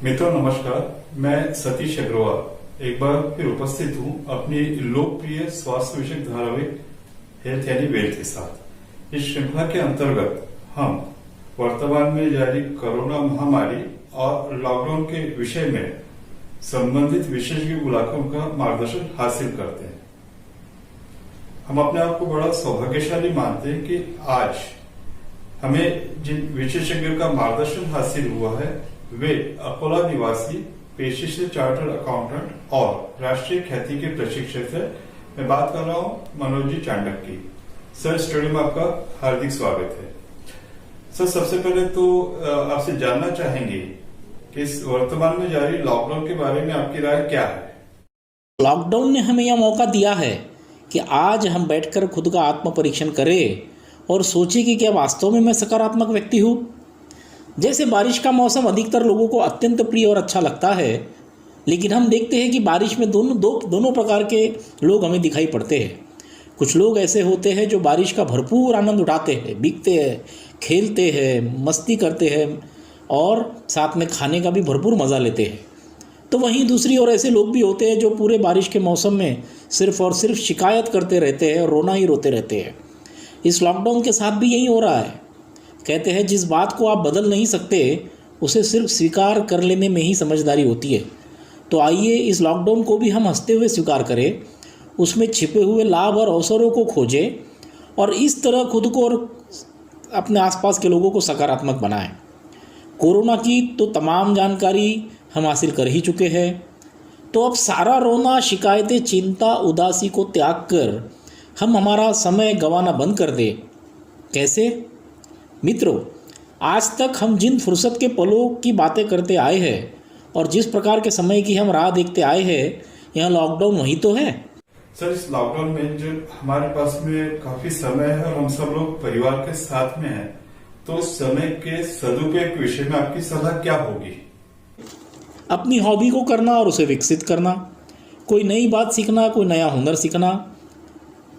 मित्रों नमस्कार, मैं सतीश अग्रवाल एक बार फिर उपस्थित हूँ अपनी लोकप्रिय स्वास्थ्य विषयक धारावाहिक हेल्थ यानी वेल्थ के साथ। इस श्रृंखला के अंतर्गत हम वर्तमान में जारी कोरोना महामारी और लॉकडाउन के विषय में संबंधित विशेषज्ञ बुलाकर उनका मार्गदर्शन हासिल करते हैं। हम अपने आप को बड़ा सौभाग्यशाली मानते हैं कि आज हमें जिन विशेषज्ञों का मार्गदर्शन हासिल हुआ है वे अकोला निवासी पेशे से चार्टर्ड अकाउंटेंट और राष्ट्रीय ख्याति के प्रशिक्षक है। मैं बात कर रहा हूँ मनोज जी चांडक की। सर, स्टूडियो में आपका हार्दिक स्वागत है। सर, सबसे पहले तो आपसे जानना चाहेंगे कि इस वर्तमान में जारी लॉकडाउन के बारे में आपकी राय क्या है? लॉकडाउन ने हमें यह मौका दिया है कि आज हम बैठकर खुद का आत्म परीक्षण करें और सोचें कि क्या वास्तव में मैं सकारात्मक व्यक्ति हूँ। जैसे बारिश का मौसम अधिकतर लोगों को अत्यंत प्रिय और अच्छा लगता है, लेकिन हम देखते हैं कि बारिश में दोनों प्रकार के लोग हमें दिखाई पड़ते हैं। कुछ लोग ऐसे होते हैं जो बारिश का भरपूर आनंद उठाते हैं, भीगते हैं, खेलते हैं, मस्ती करते हैं और साथ में खाने का भी भरपूर मज़ा लेते हैं। तो वहीं दूसरी ओर ऐसे लोग भी होते हैं जो पूरे बारिश के मौसम में सिर्फ़ और सिर्फ शिकायत करते रहते हैं और रोना ही रोते रहते हैं। इस लॉकडाउन के साथ भी यही हो रहा है। कहते हैं जिस बात को आप बदल नहीं सकते उसे सिर्फ स्वीकार कर लेने में ही समझदारी होती है। तो आइए इस लॉकडाउन को भी हम हंसते हुए स्वीकार करें, उसमें छिपे हुए लाभ और अवसरों को खोजें और इस तरह खुद को और अपने आसपास के लोगों को सकारात्मक बनाएं। कोरोना की तो तमाम जानकारी हम हासिल कर ही चुके हैं, तो अब सारा रोना, शिकायतें, चिंता, उदासी को त्याग कर हम हमारा समय गंवाना बंद कर दें। कैसे? मित्रों, आज तक हम जिन फुर्सत के पलों की बातें करते आए हैं और जिस प्रकार के समय की हम राह देखते आए हैं, यह लॉकडाउन वही तो है। सर, इस लॉकडाउन में जो हमारे पास में काफी समय है और हम सब लोग परिवार के साथ में हैं, तो समय के सदुपयोग के विषय में आपकी सलाह क्या होगी? अपनी हॉबी को करना और उसे विकसित करना, कोई नई बात सीखना, कोई नया हुनर सीखना।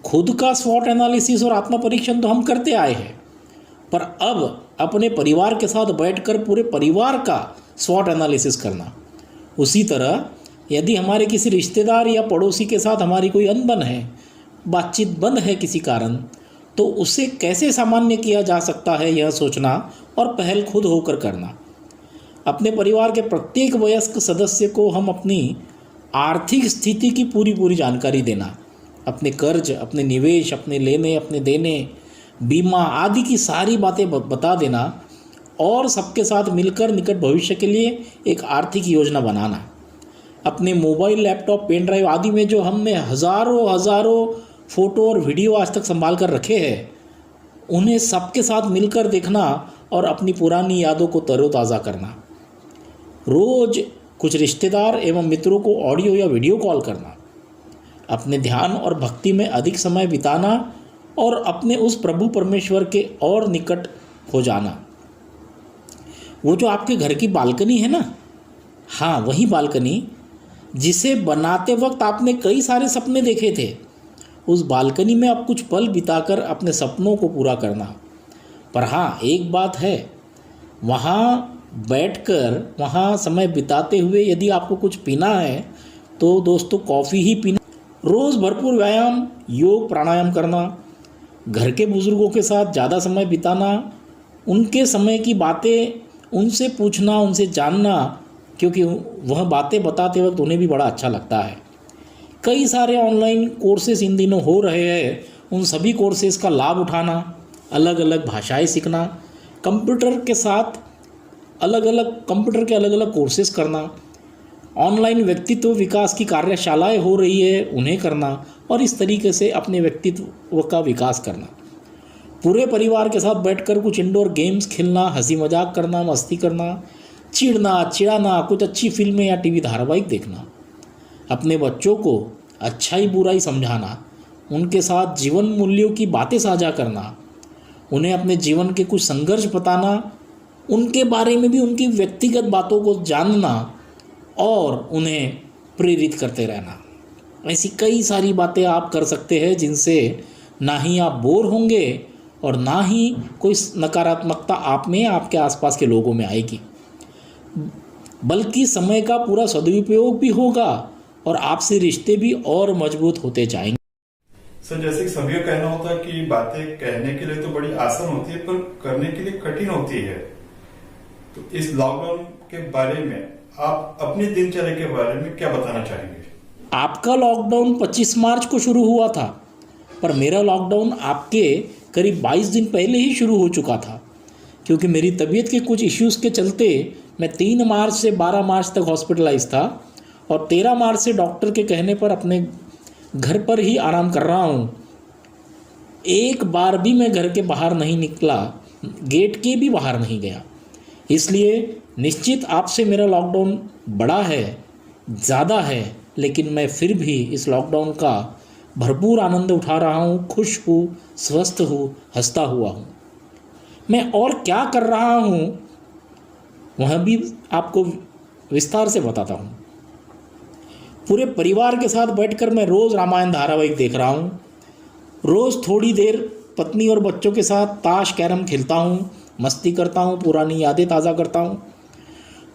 खुद का स्वॉट एनालिसिस और आत्म परीक्षण तो हम करते आए हैं, पर अब अपने परिवार के साथ बैठकर पूरे परिवार का स्वॉट एनालिसिस करना। उसी तरह यदि हमारे किसी रिश्तेदार या पड़ोसी के साथ हमारी कोई अनबन है, बातचीत बंद है किसी कारण, तो उसे कैसे सामान्य किया जा सकता है यह सोचना और पहल खुद होकर करना। अपने परिवार के प्रत्येक वयस्क सदस्य को हम अपनी आर्थिक स्थिति की पूरी जानकारी देना, अपने कर्ज, अपने निवेश, अपने लेने, अपने देने, बीमा आदि की सारी बातें बता देना और सबके साथ मिलकर निकट भविष्य के लिए एक आर्थिक योजना बनाना। अपने मोबाइल, लैपटॉप, पेन ड्राइव आदि में जो हमने हज़ारों फ़ोटो और वीडियो आज तक संभाल कर रखे हैं, उन्हें सबके साथ मिलकर देखना और अपनी पुरानी यादों को तरोताज़ा करना। रोज़ कुछ रिश्तेदार एवं मित्रों को ऑडियो या वीडियो कॉल करना। अपने ध्यान और भक्ति में अधिक समय बिताना और अपने उस प्रभु परमेश्वर के और निकट हो जाना। वो जो आपके घर की बालकनी है ना, हाँ वही बालकनी जिसे बनाते वक्त आपने कई सारे सपने देखे थे, उस बालकनी में अब कुछ पल बिताकर अपने सपनों को पूरा करना। पर हाँ, एक बात है, वहाँ बैठकर वहाँ समय बिताते हुए यदि आपको कुछ पीना है तो दोस्तों कॉफ़ी ही पीना। रोज़ भरपूर व्यायाम, योग, प्राणायाम करना, घर के बुज़ुर्गों के साथ ज़्यादा समय बिताना, उनके समय की बातें उनसे पूछना, उनसे जानना, क्योंकि वह बातें बताते वक्त उन्हें भी बड़ा अच्छा लगता है। कई सारे ऑनलाइन कोर्सेज इन दिनों हो रहे हैं, उन सभी कोर्सेज का लाभ उठाना, अलग अलग भाषाएं सीखना, कंप्यूटर के अलग अलग कोर्सेज करना, ऑनलाइन व्यक्तित्व विकास की कार्यशालाएं हो रही है उन्हें करना और इस तरीके से अपने व्यक्तित्व का विकास करना। पूरे परिवार के साथ बैठकर कुछ इंडोर गेम्स खेलना, हंसी मजाक करना, मस्ती करना, चिढ़ाना, कुछ अच्छी फिल्में या टीवी धारावाहिक देखना। अपने बच्चों को अच्छाई बुराई समझाना, उनके साथ जीवन मूल्यों की बातें साझा करना, उन्हें अपने जीवन के कुछ संघर्ष बताना, उनके बारे में भी उनकी व्यक्तिगत बातों को जानना और उन्हें प्रेरित करते रहना। ऐसी कई सारी बातें आप कर सकते हैं जिनसे ना ही आप बोर होंगे और ना ही कोई नकारात्मकता आप में, आपके आसपास के लोगों में आएगी। बल्कि समय का पूरा सदुपयोग भी होगा और आपसे रिश्ते भी और मजबूत होते जाएंगे। सर, जैसे कि सभी का कहना होता है कि बातें कहने के लिए तो बड़ी आसान होती है पर करने के लिए कठिन होती है। तो इस लॉकडाउन के बारे में आप अपनी दिनचर्या के बारे में क्या बताना चाहेंगे? आपका लॉकडाउन 25 मार्च को शुरू हुआ था, पर मेरा लॉकडाउन आपके करीब 22 दिन पहले ही शुरू हो चुका था, क्योंकि मेरी तबीयत के कुछ इश्यूज़ के चलते मैं 3 मार्च से 12 मार्च तक हॉस्पिटलाइज था और 13 मार्च से डॉक्टर के कहने पर अपने घर पर ही आराम कर रहा हूँ। एक बार भी मैं घर के बाहर नहीं निकला, गेट के भी बाहर नहीं गया। इसलिए निश्चित आपसे मेरा लॉकडाउन बड़ा है, ज़्यादा है, लेकिन मैं फिर भी इस लॉकडाउन का भरपूर आनंद उठा रहा हूँ, खुश हूँ, स्वस्थ हूँ, हंसता हुआ हूँ। मैं और क्या कर रहा हूँ वह भी आपको विस्तार से बताता हूँ। पूरे परिवार के साथ बैठकर मैं रोज़ रामायण धारावाहिक देख रहा हूँ। रोज़ थोड़ी देर पत्नी और बच्चों के साथ ताश कैरम खेलता हूँ, मस्ती करता हूँ, पुरानी यादें ताज़ा करता हूँ।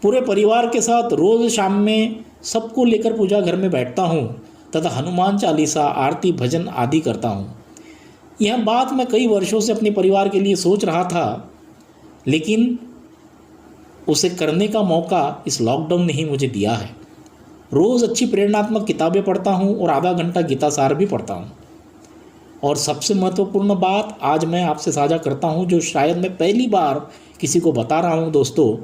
पूरे परिवार के साथ रोज़ शाम में सबको लेकर पूजा घर में बैठता हूँ तथा हनुमान चालीसा, आरती, भजन आदि करता हूँ। यह बात मैं कई वर्षों से अपने परिवार के लिए सोच रहा था, लेकिन उसे करने का मौका इस लॉकडाउन ने ही मुझे दिया है। रोज़ अच्छी प्रेरणात्मक किताबें पढ़ता हूँ और आधा घंटा गीता सार भी पढ़ता हूँ। और सबसे महत्वपूर्ण बात आज मैं आपसे साझा करता हूँ, जो शायद मैं पहली बार किसी को बता रहा हूँ दोस्तों,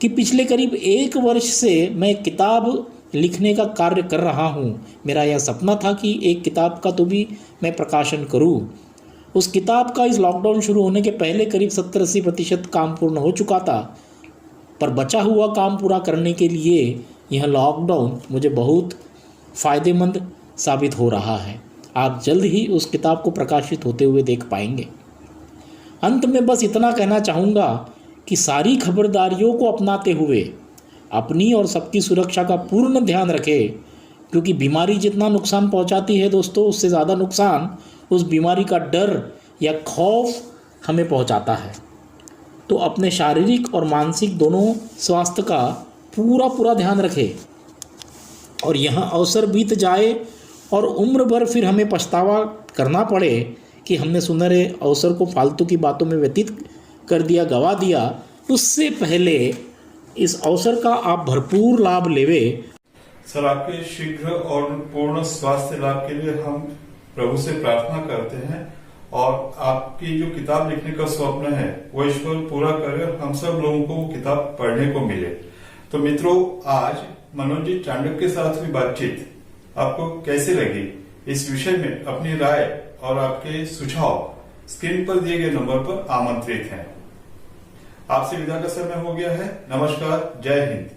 कि पिछले करीब 1 वर्ष से मैं किताब लिखने का कार्य कर रहा हूँ। मेरा यह सपना था कि एक किताब का तो भी मैं प्रकाशन करूँ। उस किताब का इस लॉकडाउन शुरू होने के पहले करीब 70-80% काम पूर्ण हो चुका था, पर बचा हुआ काम पूरा करने के लिए यह लॉकडाउन मुझे बहुत फ़ायदेमंद साबित हो रहा है। आप जल्द ही उस किताब को प्रकाशित होते हुए देख पाएंगे। अंत में बस इतना कहना चाहूँगा कि सारी खबरदारियों को अपनाते हुए अपनी और सबकी सुरक्षा का पूर्ण ध्यान रखें, क्योंकि बीमारी जितना नुकसान पहुंचाती है दोस्तों, उससे ज़्यादा नुकसान उस बीमारी का डर या खौफ हमें पहुंचाता है। तो अपने शारीरिक और मानसिक दोनों स्वास्थ्य का पूरा ध्यान रखें और यह अवसर बीत जाए और उम्र भर फिर हमें पछतावा करना पड़े कि हमने सुनहरे अवसर को फालतू की बातों में व्यतीत कर दिया, गवा दिया। उससे पहले इस अवसर का आप भरपूर लाभ लेवे। सर, आपके शीघ्र और पूर्ण स्वास्थ्य लाभ के लिए हम प्रभु से प्रार्थना करते हैं और आपकी जो किताब लिखने का स्वप्न है वो ईश्वर पूरा करे और हम सब लोगों को वो किताब पढ़ने को मिले। तो मित्रों, आज मनोज जी चांडक के साथ हुई बातचीत आपको कैसी लगी? इस विषय में अपनी राय और आपके सुझाव स्क्रीन पर दिए गए नंबर पर आमंत्रित हैं। आपसे विदा का समय हो गया है। नमस्कार, जय हिंद।